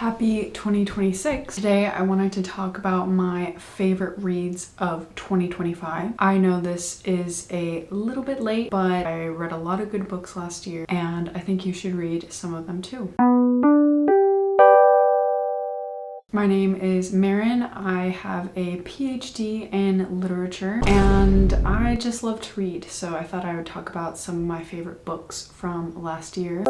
Happy 2026. Today I wanted to talk about my favorite reads of 2025. I know this is a little bit late, but I read a lot of good books last year and I think you should read some of them too. My name is Marin. I have a PhD in literature and I just love to read, so I thought I would talk about some of my favorite books from last year.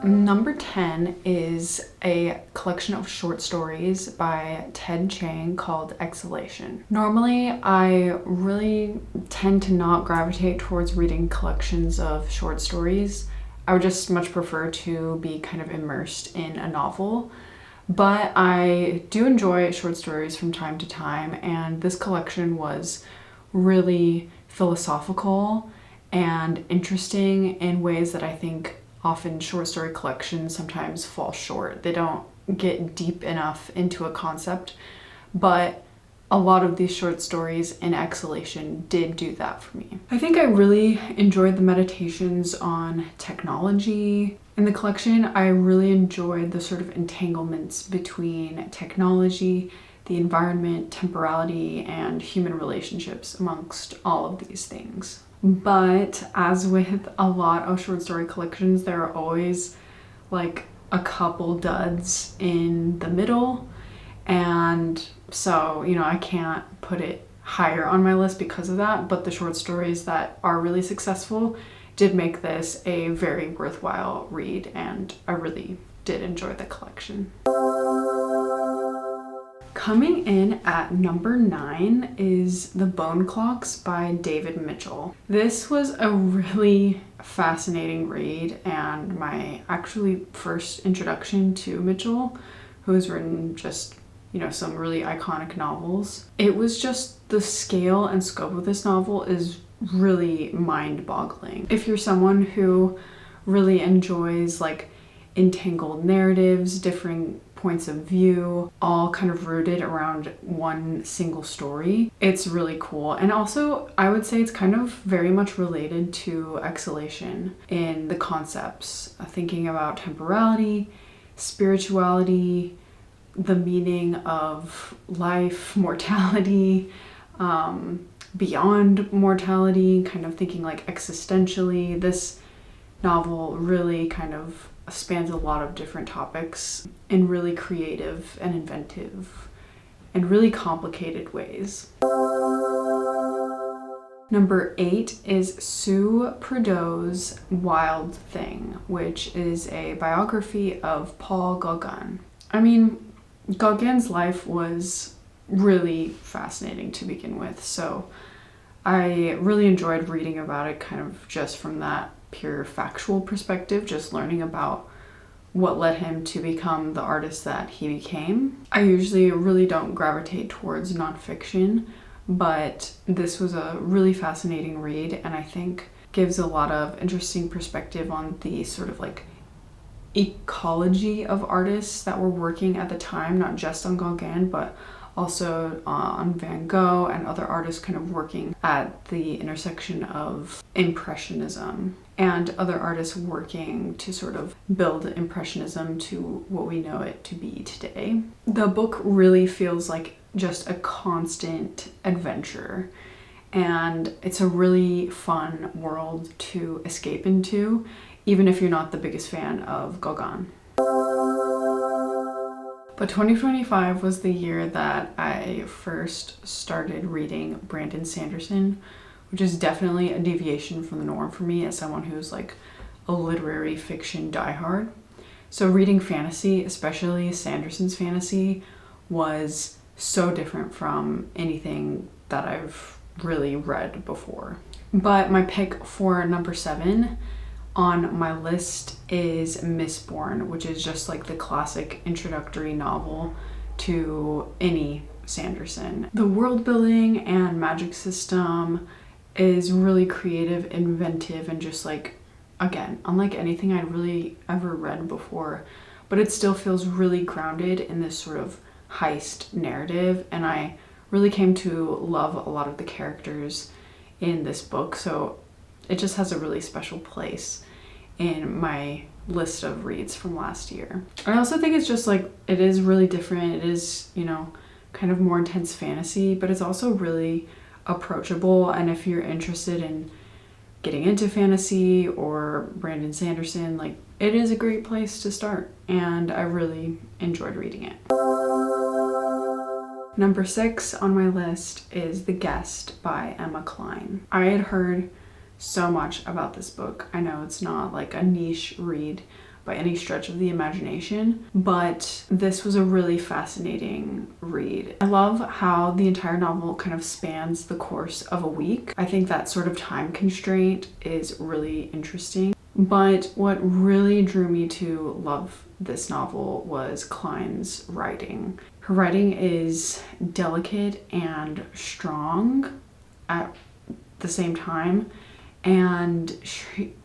Number 10 is a collection of short stories by Ted Chiang called Exhalation. Normally, I really tend to not gravitate towards reading collections of short stories. I would just much prefer to be kind of immersed in a novel. But I do enjoy short stories from time to time, and this collection was really philosophical and interesting in ways that I think often short story collections sometimes fall short. They don't get deep enough into a concept, but a lot of these short stories in Exhalation did do that for me. I think I really enjoyed the meditations on technology. In the collection, I really enjoyed the sort of entanglements between technology, the environment, temporality, and human relationships amongst all of these things. But as with a lot of short story collections, there are always like a couple duds in the middle. And so, I can't put it higher on my list because of that, but the short stories that are really successful did make this a very worthwhile read, and I really did enjoy the collection. Coming in at number 9 is The Bone Clocks by David Mitchell. This was a really fascinating read and my actually first introduction to Mitchell, who has written just some really iconic novels. It was just the scale and scope of this novel is really mind-boggling. If you're someone who really enjoys like entangled narratives, differing points of view, all kind of rooted around one single story, it's really cool. And also, I would say it's kind of very much related to Exhalation in the concepts, thinking about temporality, spirituality, the meaning of life, mortality, beyond mortality, kind of thinking like existentially. This novel really kind of spans a lot of different topics in really creative and inventive and really complicated ways. Number 8 is Sue Prideaux's Wild Thing, which is a biography of Paul Gauguin. I mean, Gauguin's life was really fascinating to begin with, so I really enjoyed reading about it kind of just from that pure factual perspective, just learning about what led him to become the artist that he became. I usually really don't gravitate towards nonfiction, but this was a really fascinating read and I think gives a lot of interesting perspective on the sort of like ecology of artists that were working at the time, not just on Gauguin, but also on Van Gogh and other artists kind of working at the intersection of Impressionism and other artists working to sort of build Impressionism to what we know it to be today. The book really feels like just a constant adventure, and it's a really fun world to escape into, even if you're not the biggest fan of Gauguin. But 2025 was the year that I first started reading Brandon Sanderson, which is definitely a deviation from the norm for me as someone who's like a literary fiction diehard. So reading fantasy, especially Sanderson's fantasy, was so different from anything that I've really read before. But my pick for number 7 on my list is Mistborn, which is just like the classic introductory novel to any Sanderson. The world building and magic system is really creative, inventive, and just like, again, unlike anything I'd really ever read before, but it still feels really grounded in this sort of heist narrative, and I really came to love a lot of the characters in this book, so it just has a really special place in my list of reads from last year. I also think it's just like, it is really different. It is, you know, kind of more intense fantasy, but it's also really approachable. And if you're interested in getting into fantasy or Brandon Sanderson, like, it is a great place to start, and I really enjoyed reading it. Number 6 on my list is The Guest by Emma Cline. I had heard so much about this book. I know it's not like a niche read by any stretch of the imagination, but this was a really fascinating read. I love how the entire novel kind of spans the course of a week. I think that sort of time constraint is really interesting. But what really drew me to love this novel was Cline's writing. Her writing is delicate and strong at the same time, and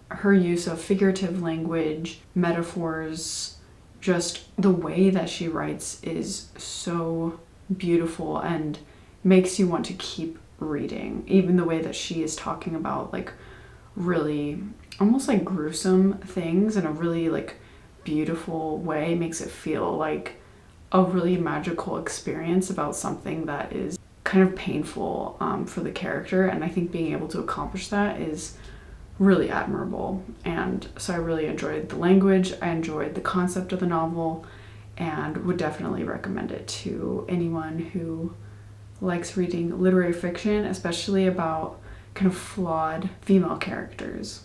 her use of figurative language, metaphors, just the way that she writes is so beautiful and makes you want to keep reading. Even the way that she is talking about like really almost like gruesome things in a really like beautiful way makes it feel like a really magical experience about something that is kind of painful for the character. And I think being able to accomplish that is really admirable. And so I really enjoyed the language, I enjoyed the concept of the novel, and would definitely recommend it to anyone who likes reading literary fiction, especially about kind of flawed female characters.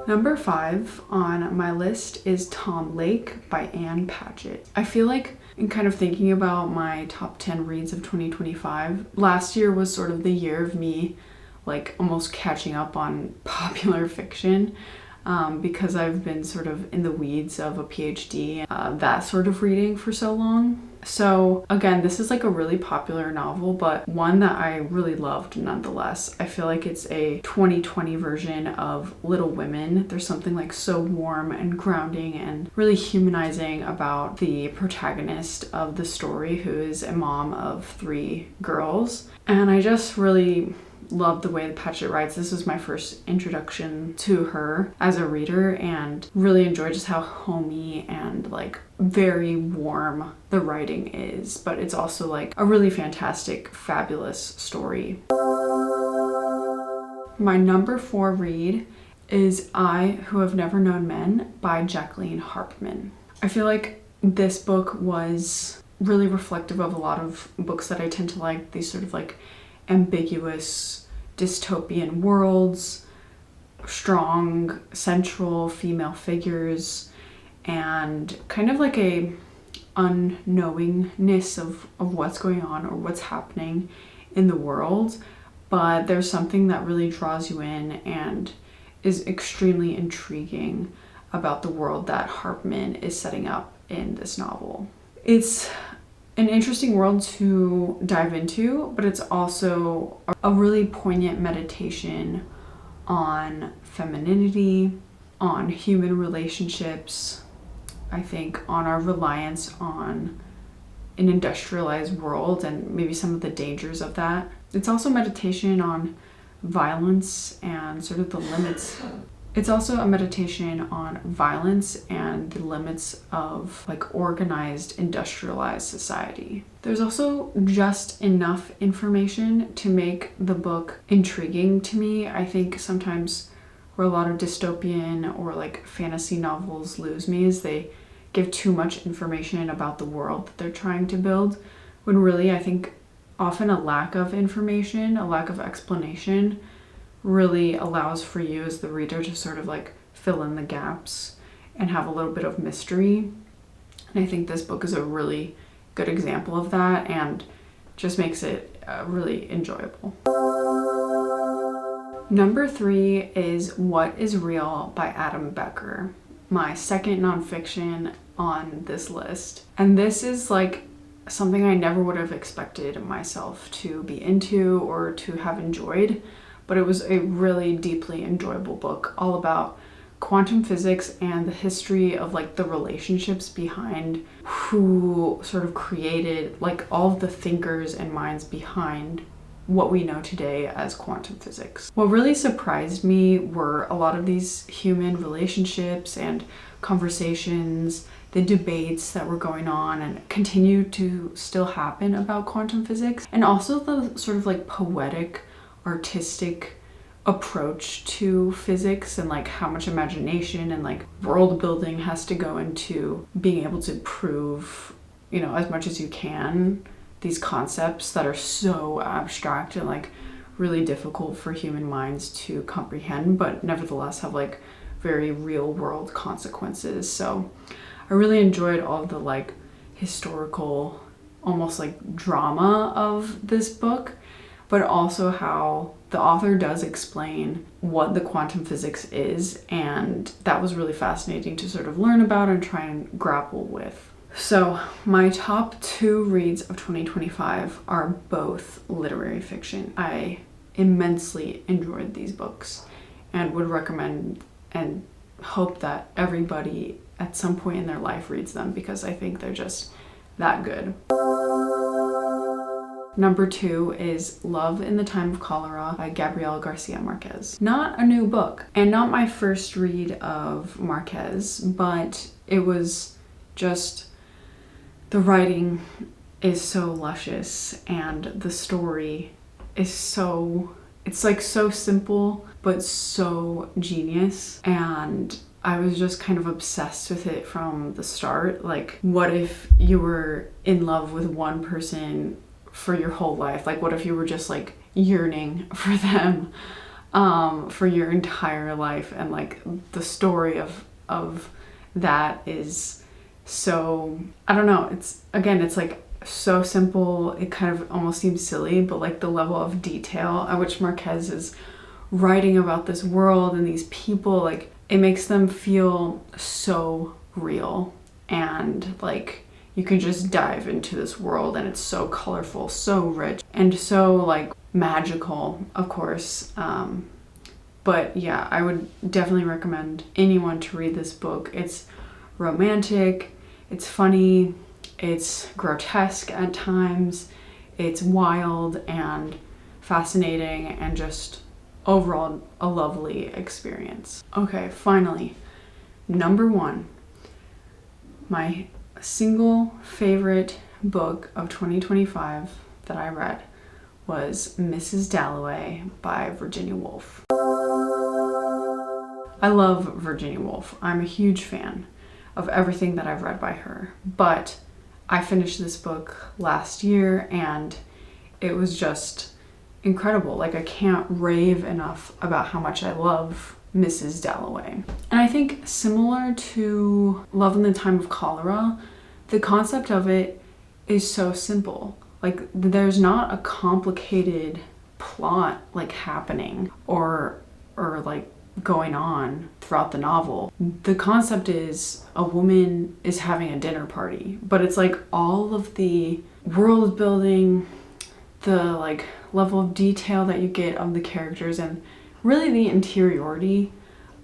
Number 5 on my list is Tom Lake by Anne Patchett. I feel like in kind of thinking about my top 10 reads of 2025, last year was sort of the year of me like almost catching up on popular fiction because I've been sort of in the weeds of a PhD, that sort of reading for so long. So again, this is like a really popular novel, but one that I really loved nonetheless. I feel like it's a 2020 version of Little Women. There's something like so warm and grounding and really humanizing about the protagonist of the story, who is a mom of 3 girls. And I just really love the way that Patchett writes. This was my first introduction to her as a reader, and really enjoyed just how homey and like very warm the writing is, but it's also like a really fantastic, fabulous story. My number 4 read is I Who Have Never Known Men by Jacqueline Harpman. I feel like this book was really reflective of a lot of books that I tend to like, these sort of like ambiguous dystopian worlds, strong central female figures, and kind of like a unknowingness of what's going on or what's happening in the world. But there's something that really draws you in and is extremely intriguing about the world that Harpman is setting up in this novel. It's an interesting world to dive into, but it's also a really poignant meditation on femininity, on human relationships, I think on our reliance on an industrialized world and maybe some of the dangers of that. It's also meditation on violence and sort of the limits. It's also a meditation on violence and the limits of like organized, industrialized society. There's also just enough information to make the book intriguing to me. I think sometimes where a lot of dystopian or like fantasy novels lose me is they give too much information about the world that they're trying to build, when really I think often a lack of information, a lack of explanation really allows for you as the reader to sort of like fill in the gaps and have a little bit of mystery. And I think this book is a really good example of that and just makes it really enjoyable. Number 3 is What is Real by Adam Becker, my second nonfiction on this list. And this is like something I never would have expected myself to be into or to have enjoyed, but it was a really deeply enjoyable book all about quantum physics and the history of like the relationships behind who sort of created like all of the thinkers and minds behind what we know today as quantum physics. What really surprised me were a lot of these human relationships and conversations, the debates that were going on and continue to still happen about quantum physics, and also the sort of like poetic, artistic approach to physics, and like how much imagination and like world building has to go into being able to prove, you know, as much as you can these concepts that are so abstract and like really difficult for human minds to comprehend, but nevertheless have like very real world consequences. So I really enjoyed all the like historical, almost like drama of this book, but also how the author does explain what the quantum physics is, and that was really fascinating to sort of learn about and try and grapple with. So my top 2 reads of 2025 are both literary fiction. I immensely enjoyed these books and would recommend and hope that everybody at some point in their life reads them, because I think they're just that good. Number 2 is Love in the Time of Cholera by Gabriel Garcia Marquez. Not a new book and not my first read of Marquez, but it was just, the writing is so luscious and the story is so, it's like so simple but so genius, and I was just kind of obsessed with it from the start. Like, what if you were in love with one person for your whole life? Like, what if you were just like yearning for them for your entire life? And like the story of that is so, I don't know, it's, again, it's like so simple, it kind of almost seems silly, but like the level of detail at which Marquez is writing about this world and these people, like it makes them feel so real, and like you can just dive into this world, and it's so colorful, so rich, and so like magical, of course. But yeah, I would definitely recommend anyone to read this book. It's romantic, it's funny, it's grotesque at times, it's wild and fascinating, and just overall a lovely experience. Okay, finally, number 1, my single favorite book of 2025 that I read was Mrs. Dalloway by Virginia Woolf. I love Virginia Woolf. I'm a huge fan of everything that I've read by her, but I finished this book last year and it was just incredible. Like, I can't rave enough about how much I love Mrs. Dalloway. And I think similar to Love in the Time of Cholera, the concept of it is so simple. Like, there's not a complicated plot like happening or like going on throughout the novel. The concept is a woman is having a dinner party, but it's like all of the world building, the like level of detail that you get of the characters, and really the interiority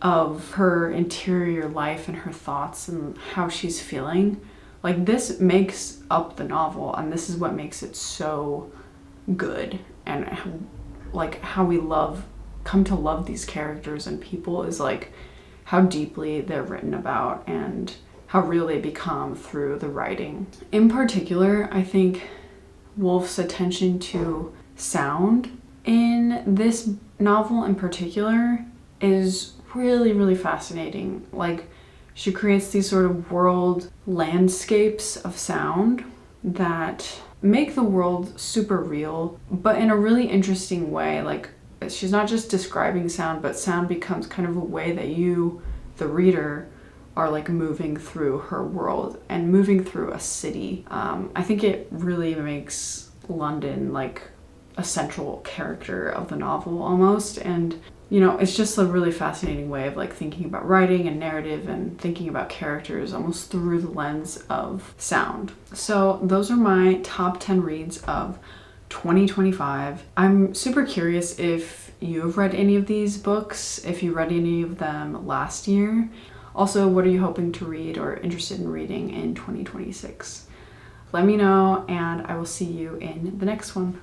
of her interior life and her thoughts and how she's feeling. Like, this makes up the novel, and this is what makes it so good, and like how we come to love these characters and people is like how deeply they're written about and how real they become through the writing. In particular, I think Woolf's attention to sound in this novel in particular is really, really fascinating. Like, she creates these sort of world landscapes of sound that make the world super real, but in a really interesting way. Like, she's not just describing sound, but sound becomes kind of a way that you, the reader, are like moving through her world and moving through a city. I think it really makes London like a central character of the novel almost, and you know, it's just a really fascinating way of like thinking about writing and narrative and thinking about characters almost through the lens of sound. So those are my top 10 reads of 2025. I'm super curious if you've read any of these books, if you read any of them last year. Also, what are you hoping to read or interested in reading in 2026? Let me know, and I will see you in the next one.